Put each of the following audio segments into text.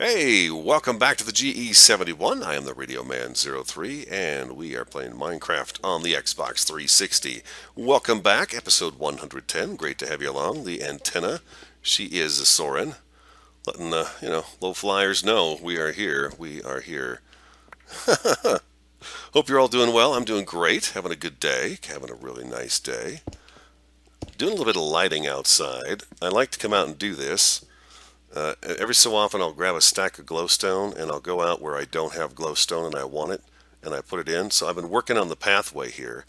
Hey, welcome back to the GE-71. I am the RadioMan03, and we are playing Minecraft on the Xbox 360. Welcome back, episode 110. Great to have you along. The antenna, she is Soren, letting low flyers know we are here. We are here. Hope you're all doing well. I'm doing great. Having a good day. Having a really nice day. Doing a little bit of lighting outside. I like to come out and do this. Every so often I'll grab a stack of glowstone and I'll go out where I don't have glowstone and I want it and I put it in. So I've been working on the pathway here.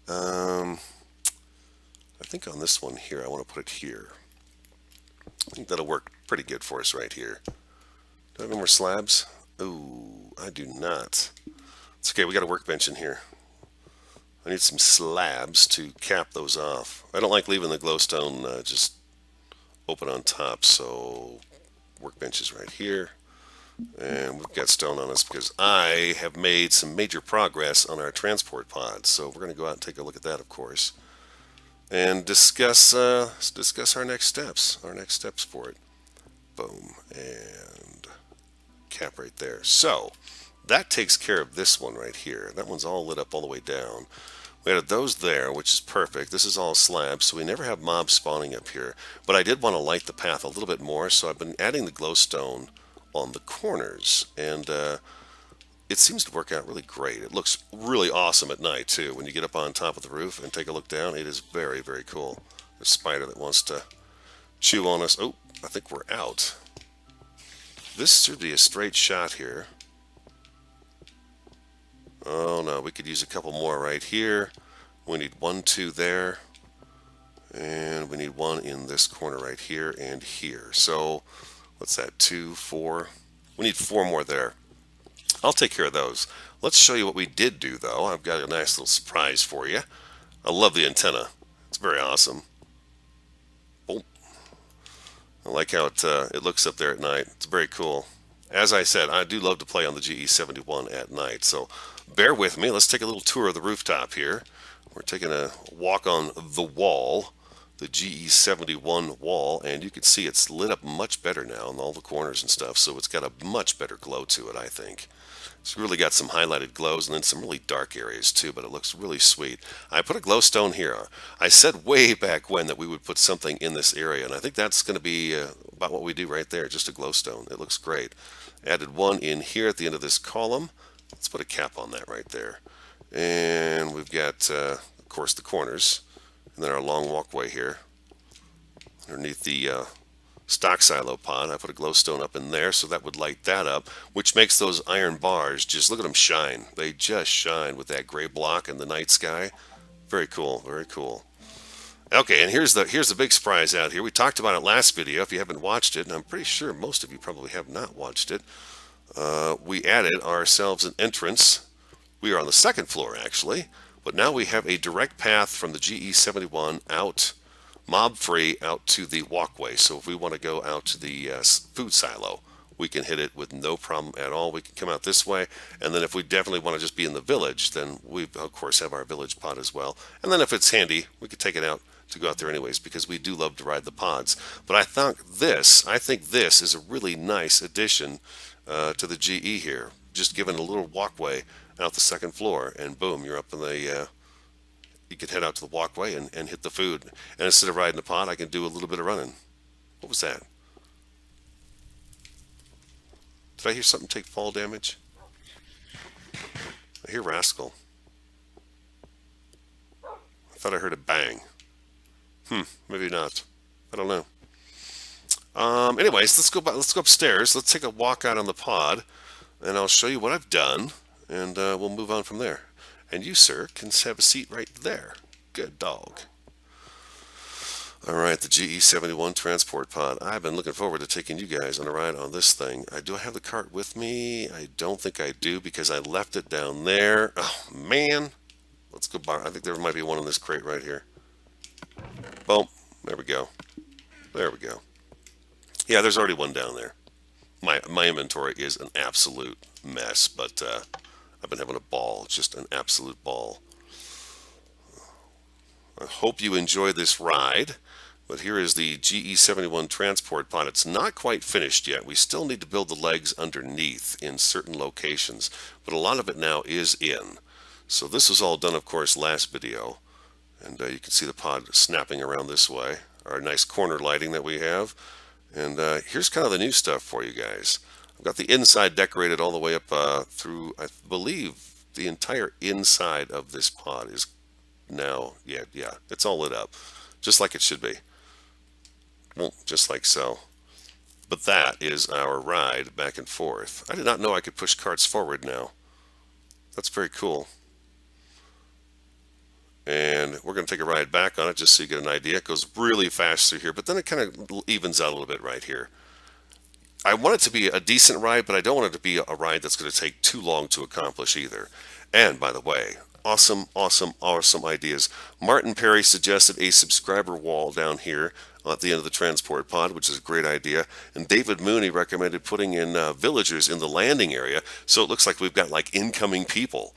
Um, I think on this one here I want to put it here. I think that'll work pretty good for us right here. Do I have any more slabs? Ooh, I do not. It's okay, we got a workbench in here. I need some slabs to cap those off. I don't like leaving the glowstone just open on top, so workbench is right here. And we've got stone on us because I have made some major progress on our transport pod. So we're going to go out and take a look at that, of course, and discuss our next steps. Our next steps for it. Boom, and cap right there. So that takes care of this one right here. That one's all lit up all the way down. We had those there, which is perfect. This is all slabs, so we never have mobs spawning up here. But I did want to light the path a little bit more, so I've been adding the glowstone on the corners, and it seems to work out really great. It looks really awesome at night, too. When you get up on top of the roof and take a look down, it is very, very cool. There's a spider that wants to chew on us. Oh, I think we're out. This should be a straight shot here. Oh no, we could use a couple more right here. We need 1, 2 there. And we need one in this corner right here and here. So what's that, 2, 4? We need 4 more there. I'll take care of those. Let's show you what we did do though. I've got a nice little surprise for you. I love the antenna. It's very awesome. Boom. I like how it looks up there at night. It's very cool. As I said, I do love to play on the GE-71 at night, so bear with me. Let's take a little tour of the rooftop here. We're taking a walk on the wall, the GE-71 wall, and you can see it's lit up much better now in all the corners and stuff, so it's got a much better glow to it, I think. It's really got some highlighted glows and then some really dark areas too, but it looks really sweet. I put a glowstone here. I said way back when that we would put something in this area, and I think that's going to be about what we do right there, just a glowstone. It looks great. Added one in here at the end of this column. Let's put a cap on that right there. And we've got, of course, the corners, and then our long walkway here. Underneath the stock silo pod, I put a glowstone up in there, so that would light that up, which makes those iron bars, just look at them shine. They just shine with that gray block and the night sky. Very cool, very cool. Okay, and here's the big surprise out here. We talked about it last video. If you haven't watched it, and I'm pretty sure most of you probably have not watched it, we added ourselves an entrance. We are on the second floor actually, but now we have a direct path from the GE-71 out, mob-free, out to the walkway. So if we want to go out to the food silo, we can hit it with no problem at all. We can come out this way, and then if we definitely want to just be in the village, then we of course have our village pod as well. And then if it's handy, we could take it out to go out there anyways, because we do love to ride the pods. But I think this is a really nice addition to the GE here. Just giving a little walkway out the second floor, and boom, you're up in the. You can head out to the walkway and hit the food. And instead of riding the pod, I can do a little bit of running. What was that? Did I hear something take fall damage? I hear Rascal. I thought I heard a bang. Maybe not. I don't know. Anyways, let's go back. Let's go upstairs. Let's take a walk out on the pod, and I'll show you what I've done, and we'll move on from there. And you, sir, can have a seat right there. Good dog. All right, the GE-71 transport pod. I've been looking forward to taking you guys on a ride on this thing. Do I have the cart with me? I don't think I do because I left it down there. Oh, man. Let's go by. I think there might be one in this crate right here. Boom. There we go. There we go. Yeah, there's already one down there. My inventory is an absolute mess, but I've been having a ball. Just an absolute ball. I hope you enjoy this ride. But here is the GE-71 transport pod. It's not quite finished yet. We still need to build the legs underneath in certain locations, but a lot of it now is in. So this was all done, of course, last video. And you can see the pod snapping around this way. Our nice corner lighting that we have. And here's kind of the new stuff for you guys. I've got the inside decorated all the way up through, I believe, the entire inside of this pod is now, yeah, it's all lit up, just like it should be. Well, just like so. But that is our ride back and forth. I did not know I could push carts forward now. That's very cool. And we're going to take a ride back on it just so you get an idea. It goes really fast through here, but then it kind of evens out a little bit right here. I want it to be a decent ride, but I don't want it to be a ride that's going to take too long to accomplish either. And by the way, awesome ideas. Martin Perry suggested a subscriber wall down here at the end of the transport pod, which is a great idea. And David Mooney recommended putting in villagers in the landing area, so it looks like we've got like incoming people.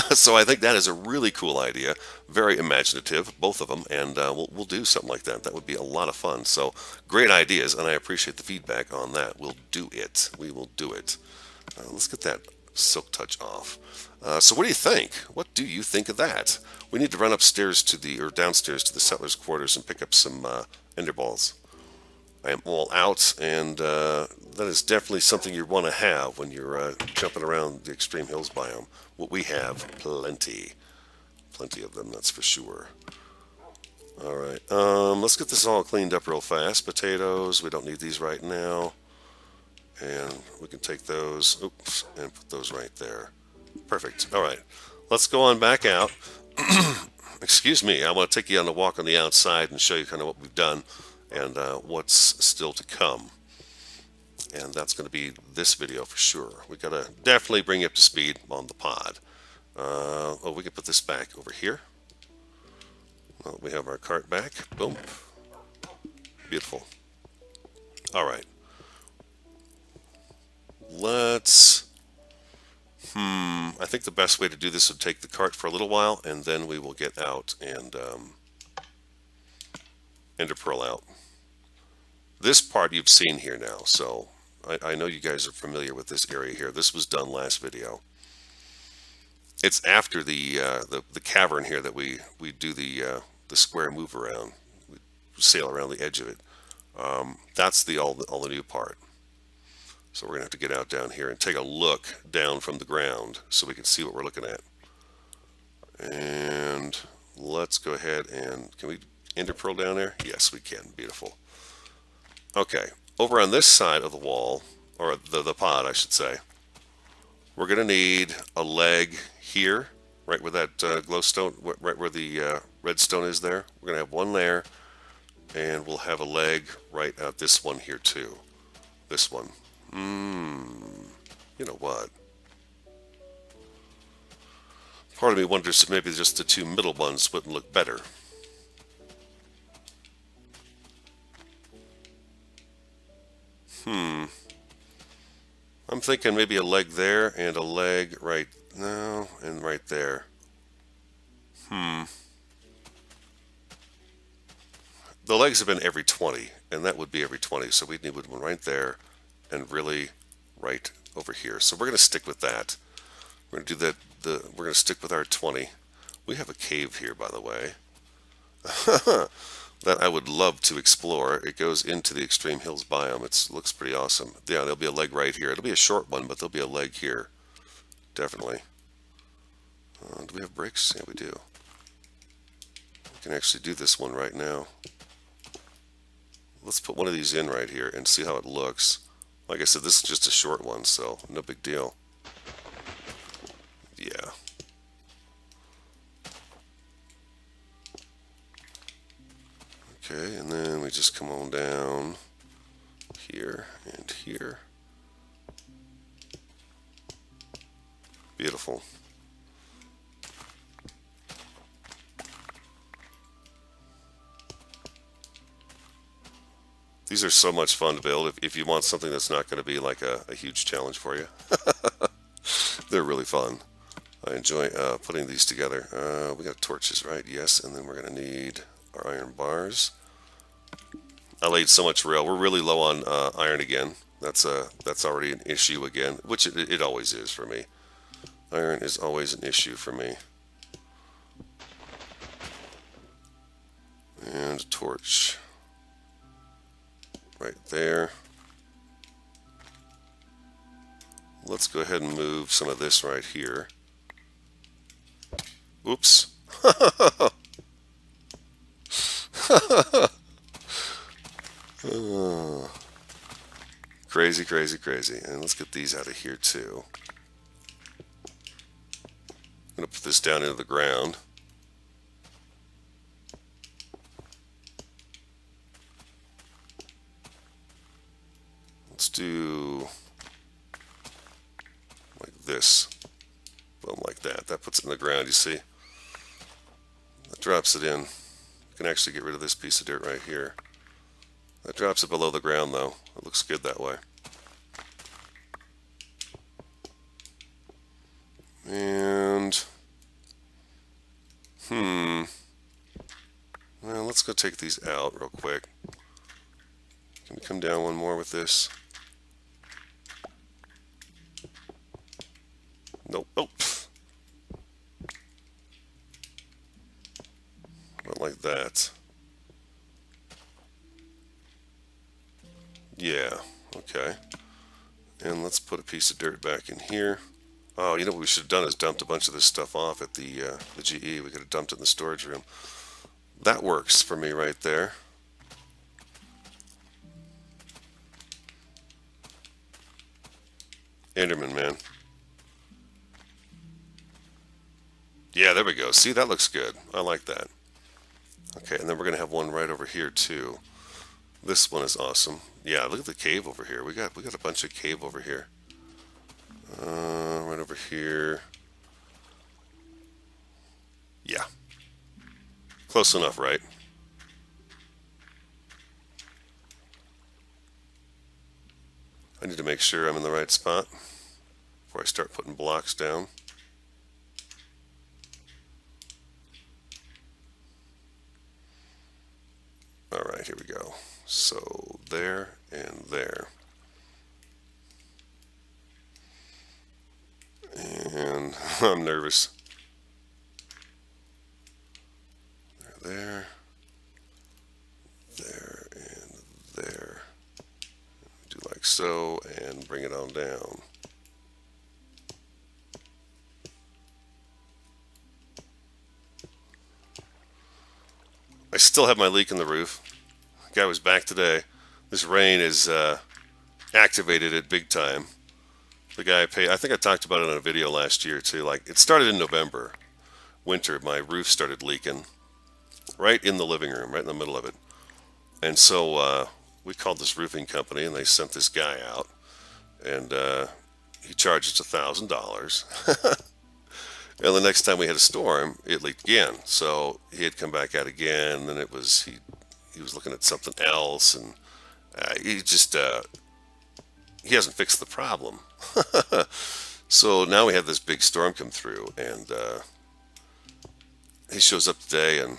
So I think that is a really cool idea, very imaginative, both of them, and we'll do something like that. That would be a lot of fun. So great ideas, and I appreciate the feedback on that. We'll do it. We will do it. Let's get that silk touch off. So what do you think? What do you think of that? We need to run upstairs to the, or downstairs to the settlers' quarters and pick up some ender balls. I am all out, and that is definitely something you want to have when you're jumping around the extreme hills biome. What we have, plenty of them, that's for sure. All right, let's get this all cleaned up real fast. Potatoes, we don't need these right now, and we can take those, oops, and put those right there. Perfect. All right, let's go on back out. Excuse me, I want to take you on a walk on the outside and show you kind of what we've done and what's still to come. And that's going to be this video for sure. We got to definitely bring you up to speed on the pod. Oh, we can put this back over here. Well, we have our cart back. Boom. Beautiful. All right. Let's... I think the best way to do this would take the cart for a little while, and then we will get out and ender pearl out. This part you've seen here now, so I know you guys are familiar with this area here. This was done last video. It's after the cavern here that we do the square move around. We sail around the edge of it. That's all the new part. So we're gonna have to get out down here and take a look down from the ground so we can see what we're looking at. And let's go ahead and, can we ender pearl down there? Yes, we can. Beautiful. Okay, over on this side of the wall, or the pod, I should say, we're going to need a leg here, right where that glowstone, right where the redstone is there. We're going to have one there, and we'll have a leg right out this one here too. This one. You know what? Part of me wonders if maybe just the two middle ones wouldn't look better. I'm thinking maybe a leg there and a leg right now and right there. The legs have been every 20, and that would be every 20, so we'd need one right there and really right over here. So we're going to stick with that. We're going to do that. We're going to stick with our 20. We have a cave here, by the way. That I would love to explore. It goes into the extreme hills biome. It looks pretty awesome. Yeah, there'll be a leg right here. It'll be a short one, but there'll be a leg here. Definitely. Do we have bricks? Yeah, we do. We can actually do this one right now. Let's put one of these in right here and see how it looks. Like I said, this is just a short one, so no big deal. Yeah. Okay, and then we just come on down here and here. Beautiful. These are so much fun to build if you want something that's not going to be like a huge challenge for you. They're really fun. I enjoy putting these together. We got torches, right? Yes, and then we're going to need our iron bars. I laid so much rail. We're really low on iron again. That's already an issue again, which it always is for me. Iron is always an issue for me. And a torch right there. Let's go ahead and move some of this right here. Oops. Crazy, crazy, crazy. And let's get these out of here too. I'm going to put this down into the ground. Let's do like this. Boom, like that. That puts it in the ground, you see? That drops it in. You can actually get rid of this piece of dirt right here. That drops it below the ground though. It looks good that way. And well, let's go take these out real quick. Can we come down one more with this? Nope. Nope. Not like that. Yeah. Okay. And let's put a piece of dirt back in here. Oh, you know what we should have done is dumped a bunch of this stuff off at the GE. We could have dumped it in the storage room. That works for me right there. Enderman, man. Yeah, there we go. See, that looks good. I like that. Okay, and then we're going to have one right over here too. This one is awesome. Yeah, look at the cave over here. We got a bunch of cave over here. Right over here. Yeah. Close enough, right? I need to make sure I'm in the right spot before I start putting blocks down. All right, here we go. So there and there. And I'm nervous. There, there, and there. Do like so, and bring it on down. I still have my leak in the roof. The guy was back today. This rain is activated it big time. The guy paid. I think I talked about it in a video last year too. Like it started in November, winter. My roof started leaking right in the living room, right in the middle of it. And so we called this roofing company, and they sent this guy out, and he charged us $1,000. And the next time we had a storm, it leaked again. So he had come back out again, and it was he was looking at something else, and he just he hasn't fixed the problem. So now we have this big storm come through, and he shows up today, and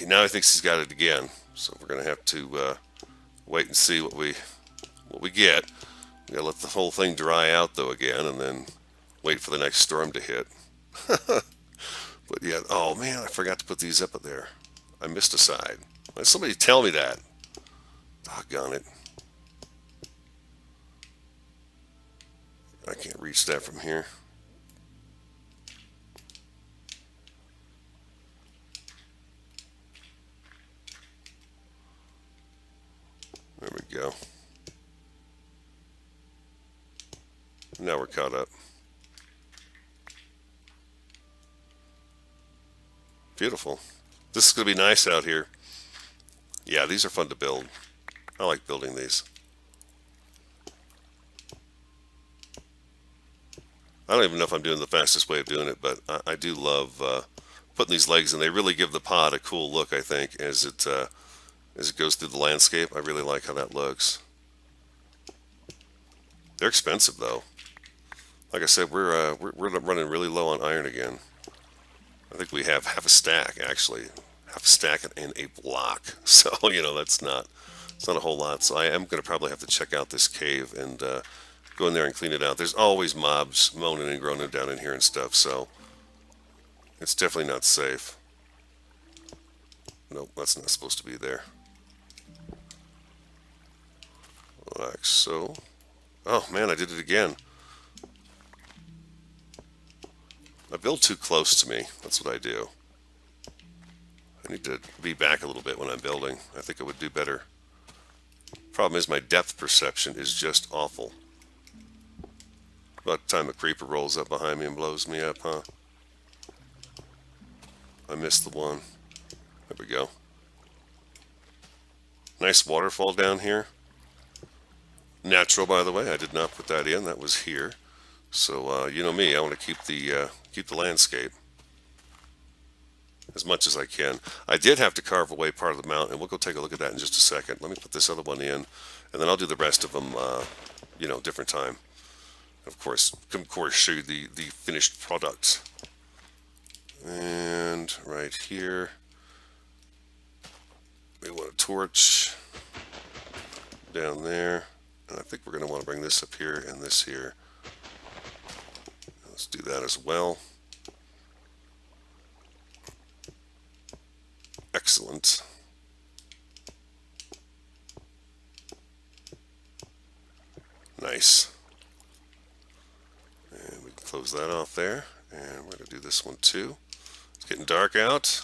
now he thinks he's got it again. So we're gonna have to wait and see what we get. We gotta let the whole thing dry out though again, and then wait for the next storm to hit. But yeah, oh man, I forgot to put these up there. I missed a side. Why did somebody tell me that? Doggone it. I can't reach that from here. There we go. Now we're caught up. Beautiful. This is going to be nice out here. Yeah, these are fun to build. I like building these. I don't even know if I'm doing the fastest way of doing it, but I do love putting these legs in. They really give the pod a cool look, I think, as it goes through the landscape. I really like how that looks. They're expensive though. Like I said, we're running really low on iron again. I think we have half a stack actually, half a stack and a block. So, that's not, it's not a whole lot. So I am going to probably have to check out this cave and go in there and clean it out. There's always mobs moaning and groaning down in here and stuff, so it's definitely not safe. Nope, that's not supposed to be there. Like so. Oh man, I did it again. I build too close to me. That's what I do. I need to be back a little bit when I'm building. I think I would do better. Problem is my depth perception is just awful. About the time a creeper rolls up behind me and blows me up, huh? I missed the one. There we go. Nice waterfall down here. Natural, by the way. I did not put that in. That was here. So you know me. I want to keep the landscape as much as I can. I did have to carve away part of the mountain, and we'll go take a look at that in just a second. Let me put this other one in, and then I'll do the rest of them, different time. Of course, show you the finished product. And right here, we want a torch down there. And I think we're going to want to bring this up here and this here. Let's do that as well. Excellent. Nice. And we can close that off there. And we're going to do this one too. It's getting dark out.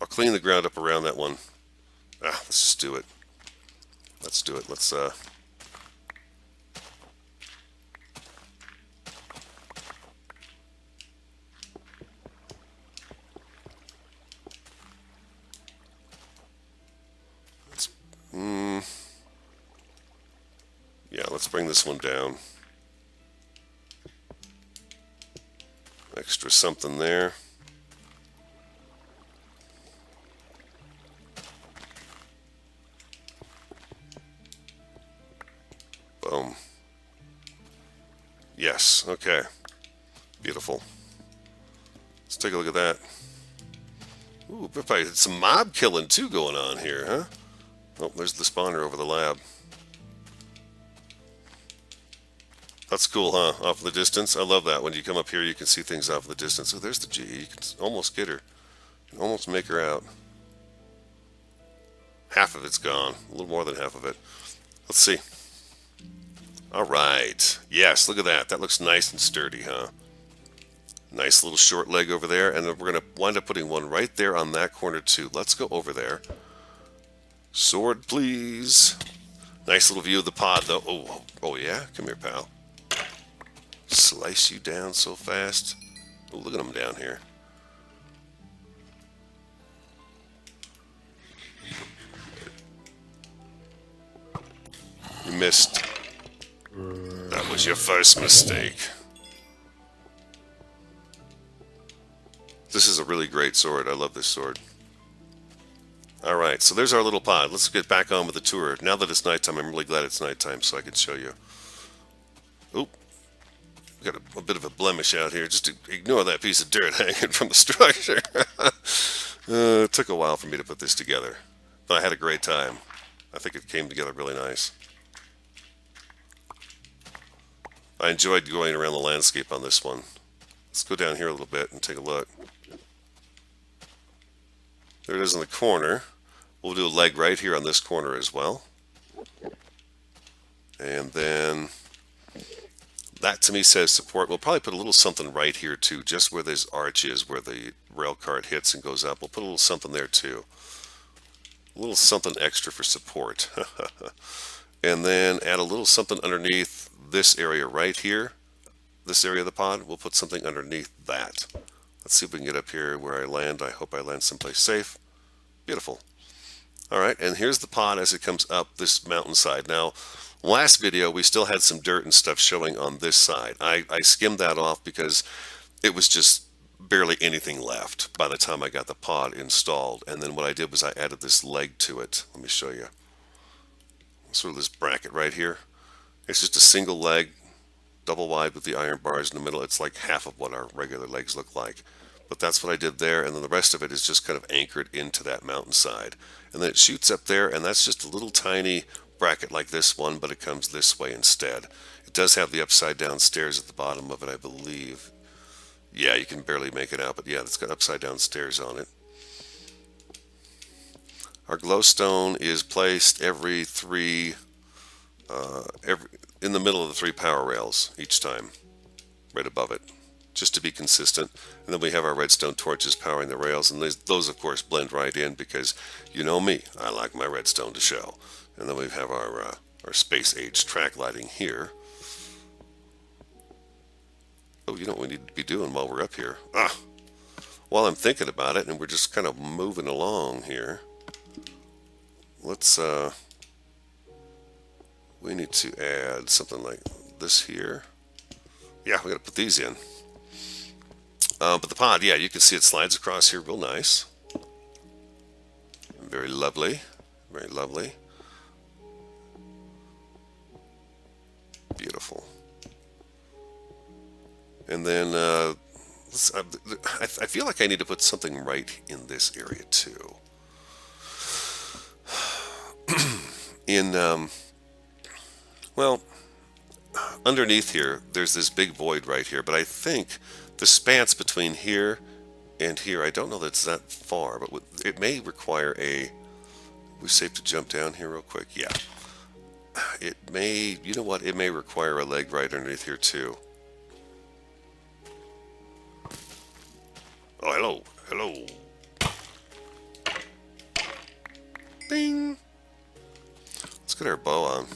I'll clean the ground up around that one. Let's just do it. Let's do it. Let's yeah, let's bring this one down. Extra something there. Boom. Yes, okay. Beautiful. Let's take a look at that. Ooh, probably some mob killing too going on here, huh? Oh, there's the spawner over the lab. That's cool, huh? Off in the distance. I love that. When you come up here, you can see things off in the distance. Oh, there's the GE. You can almost get her. You can almost make her out. Half of it's gone. A little more than half of it. Let's see. All right. Yes, look at that. That looks nice and sturdy, huh? Nice little short leg over there. And then we're going to wind up putting one right there on that corner, too. Let's go over there. Sword, please. Nice little view of the pod, though. Oh yeah? Come here, pal. Slice you down so fast. Oh, look at them down here. You missed. That was your first mistake. This is a really great sword. I love this sword. Alright, so there's our little pod. Let's get back on with the tour. Now that it's nighttime, I'm really glad it's nighttime so I can show you. Oop. Got a bit of a blemish out here. Just ignore that piece of dirt hanging from the structure. It took a while for me to put this together. But I had a great time. I think it came together really nice. I enjoyed going around the landscape on this one. Let's go down here a little bit and take a look. There it is in the corner. We'll do a leg right here on this corner as well. And then that to me says support. We'll probably put a little something right here too, just where this arch is, where the rail cart hits and goes up. We'll put a little something there too. A little something extra for support. And then add a little something underneath this area right here. This area of the pod, we'll put something underneath that. Let's see if we can get up here where I land. I hope I land someplace safe. Beautiful. Alright, and here's the pod as it comes up this mountainside. Now, last video we still had some dirt and stuff showing on this side. I skimmed that off because it was just barely anything left by the time I got the pod installed. And then what I did was I added this leg to it. Let me show you. Sort of this bracket right here. It's just a single leg, double wide with the iron bars in the middle. It's like half of what our regular legs look like. But that's what I did there, and then the rest of it is just kind of anchored into that mountainside. And then it shoots up there, and that's just a little tiny bracket like this one, but it comes this way instead. It does have the upside down stairs at the bottom of it, I believe. Yeah, you can barely make it out, but yeah, it's got upside down stairs on it. Our glowstone is placed every in the middle of the 3 power rails each time, right above it, just to be consistent. And then we have our redstone torches powering the rails, and those of course blend right in because you know me, I like my redstone to show. And then we have our space age track lighting here. Oh, you know what we need to be doing while we're up here? While I'm thinking about it, and we're just kind of moving along here, let's we need to add something like this here. Yeah, we got to put these in. But the pod, yeah, you can see it slides across here real nice. Very lovely. Very lovely. Beautiful. And then I feel like I need to put something right in this area too. Well, underneath here, there's this big void right here, but I think the spans between here and here, I don't know that it's that far, but it may require we safe to jump down here real quick? Yeah. It may, you know what, it may require a leg right underneath here too. Oh, hello, hello. Ding. Let's get our bow on.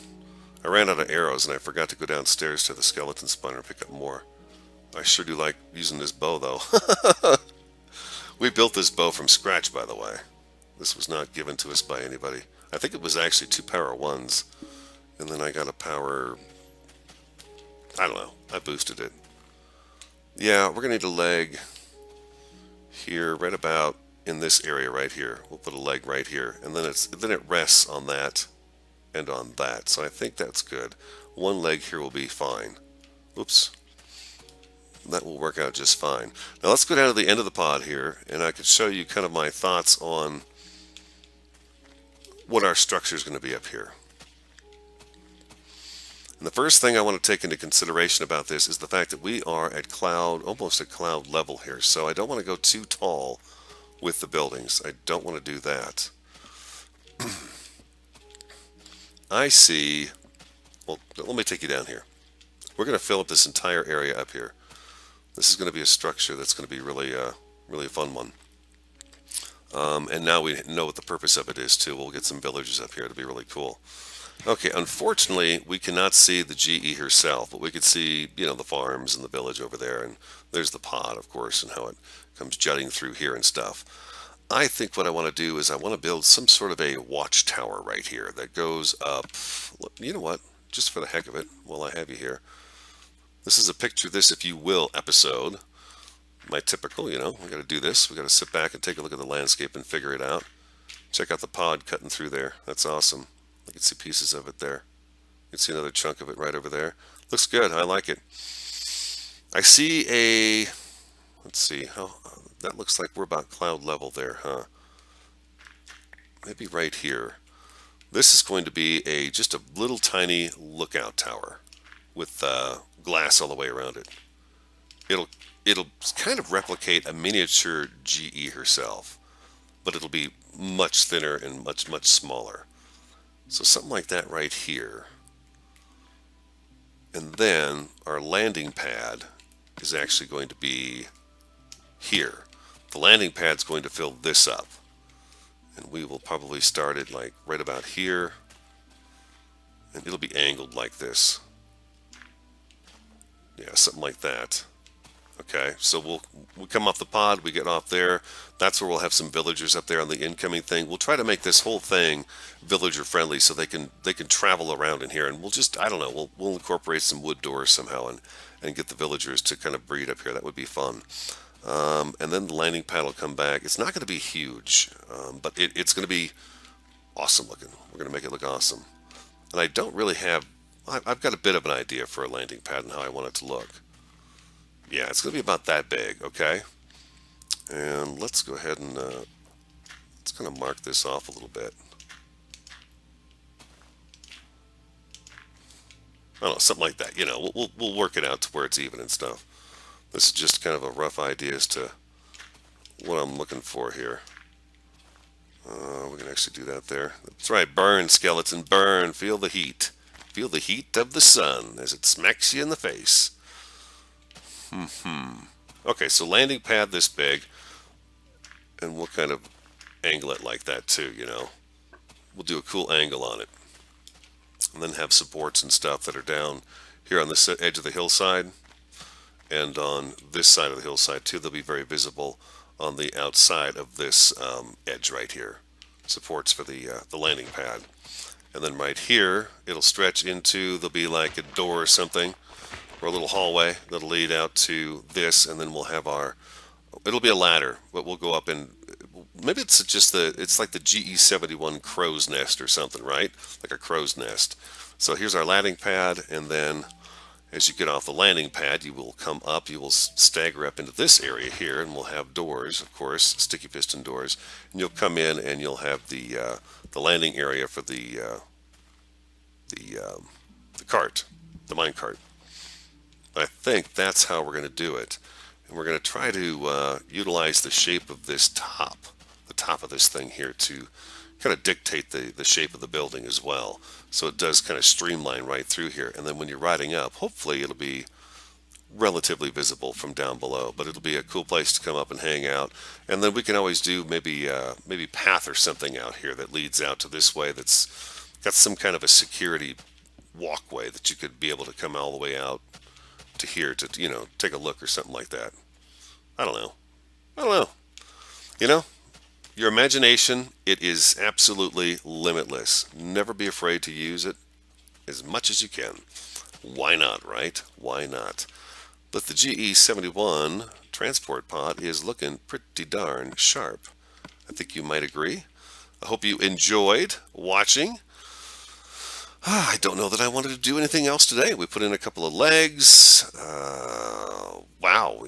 I ran out of arrows and I forgot to go downstairs to the skeleton spawner and pick up more. I sure do like using this bow though. We built this bow from scratch, by the way. This was not given to us by anybody. I think it was actually 2 power 1s. And then I got a power, I don't know, I boosted it. Yeah, we're going to need a leg here, right about in this area right here. We'll put a leg right here. And then it rests on that and on that. So I think that's good. One leg here will be fine. Oops. That will work out just fine. Now let's go down to the end of the pod here, and I could show you kind of my thoughts on what our structure is going to be up here. And the first thing I want to take into consideration about this is the fact that we are at almost at cloud level here. So I don't want to go too tall with the buildings. I don't want to do that. I see, well, let me take you down here. We're going to fill up this entire area up here. This is going to be a structure that's going to be really a fun one. And now we know what the purpose of it is too. We'll get some villagers up here. It'll be really cool. Okay, unfortunately, we cannot see the GE herself, but we could see, you know, the farms and the village over there, and there's the pod, of course, and how it comes jutting through here and stuff. I think what I want to do is I want to build some sort of a watchtower right here that goes up, you know what, just for the heck of it, while I have you here. This is a picture this, if you will, episode. My typical, you know, we got to do this. We got to sit back and take a look at the landscape and figure it out. Check out the pod cutting through there. That's awesome. I can see pieces of it there. You can see another chunk of it right over there. Looks good. I like it. I see let's see, that looks like we're about cloud level there, huh? Maybe right here. This is going to be just a little tiny lookout tower with glass all the way around it. It'll kind of replicate a miniature GE herself, but it'll be much thinner and much smaller. So something like that right here. And then our landing pad is actually going to be here. The landing pad's going to fill this up. And we will probably start it like right about here. And it'll be angled like this. Yeah, something like that. Okay, so we come off the pod, we get off there. That's where we'll have some villagers up there on the incoming thing. We'll try to make this whole thing villager friendly so they can travel around in here, and we'll just, I don't know, we'll incorporate some wood doors somehow and get the villagers to kind of breed up here. That would be fun. And then the landing pad will come back. It's not going to be huge, but it's going to be awesome looking. We're going to make it look awesome. And I don't really have, I've got a bit of an idea for a landing pad and how I want it to look. Yeah, it's going to be about that big, okay? And let's go ahead and let's kind of mark this off a little bit. I don't know, something like that. We'll work it out to where it's even and stuff. This is just kind of a rough idea as to what I'm looking for here. We can actually do that there. That's right. Burn, skeleton, burn. Feel the heat. Feel the heat of the sun as it smacks you in the face. Okay, so landing pad this big, and we'll kind of angle it like that too. We'll do a cool angle on it. And then have supports and stuff that are down here on this edge of the hillside and on this side of the hillside too. They'll be very visible on the outside of this edge right here. Supports for the landing pad. And then right here, it'll stretch into, there'll be like a door or something, or a little hallway that'll lead out to this, and then we'll have it'll be a ladder, but we'll go up and, maybe it's just it's like the GE-71 crow's nest or something, right? Like a crow's nest. So here's our landing pad, and then as you get off the landing pad, you will come up, you will stagger up into this area here, and we'll have doors, of course, sticky piston doors, and you'll come in and you'll have the landing area for the cart, the mine cart. I think that's how we're going to do it. And we're going to try to utilize the shape of this the top of this thing here, to kind of dictate the shape of the building as well. So it does kind of streamline right through here. And then when you're riding up, hopefully it'll be relatively visible from down below, but it'll be a cool place to come up and hang out. And then we can always do maybe path or something out here that leads out to this way, that's got some kind of a security walkway that you could be able to come all the way out to here to take a look or something like that. I don't know. You know, your imagination, it is absolutely limitless. Never be afraid to use it as much as you can. Why not, right? Why not? But the GE-71 transport pod is looking pretty darn sharp. I think you might agree. I hope you enjoyed watching. I don't know that I wanted to do anything else today. We put in a couple of legs. Wow,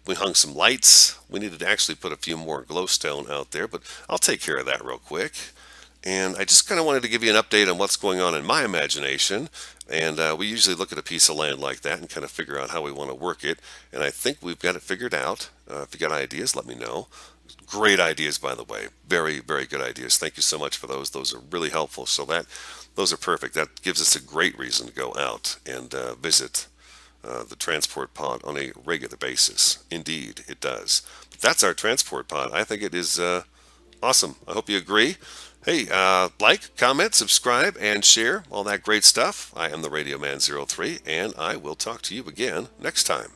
we hung some lights. We needed to actually put a few more glowstone out there, but I'll take care of that real quick. And I just kind of wanted to give you an update on what's going on in my imagination. And we usually look at a piece of land like that and kind of figure out how we want to work it. And I think we've got it figured out. If you got ideas, let me know. Great ideas, by the way. Very, very good ideas. Thank you so much for those. Those are really helpful. So those are perfect. That gives us a great reason to go out and visit the transport pod on a regular basis. Indeed, it does. But that's our transport pod. I think it is awesome. I hope you agree. Hey, like, comment, subscribe, and share all that great stuff. I am the Radio Man 03, and I will talk to you again next time.